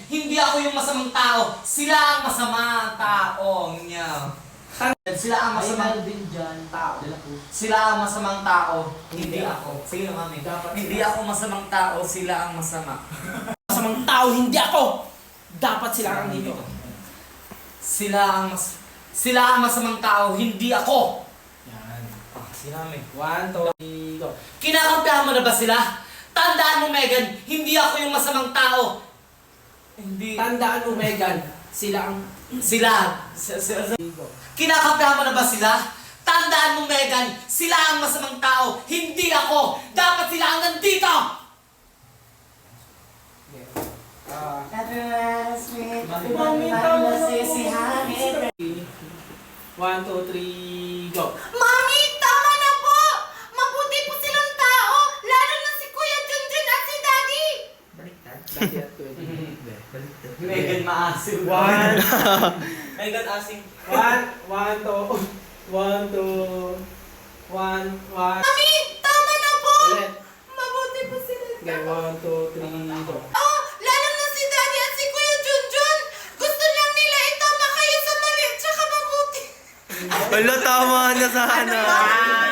Hindi ako yung masamang tao. Sila ang masamang tao niya. Sila ang masamang din dyan, tao. Sila ang masamang tao, hindi ako. Sige na, mami. Hindi ako masamang tao, sila ang masama. Masamang tao, hindi ako! Dapat sila ang dito. Sila ang masamang tao, hindi ako. Yan. Sila, mami. 1, 2, 3, go. Kinakampihan mo na ba sila? Tandaan mo, Megan, hindi ako yung masamang tao. Hindi. Tandaan mo, Megan, sila ang... Sila. Go. Kinakampihan mo na ba sila? Tandaan mo, Megan, sila ang masamang tao, hindi ako. Dapat sila ang nandito. One, two, three, go. Mami, tama na po! Mabuti po silang tao, lalo na si Kuya Junjun at si Daddy! Dati at 20. Megan, maasim. One. Megan, asim. 1, 2, 1. Mami, tama na po! Ulit. Mabuti po silang Okay, tao. 1, 2, 3, go. Oh, lalo na si Daddy at si Kuya Junjun! Gusto lang nila itama kayo sa mali at saka mabuti! Wala, tama na sana.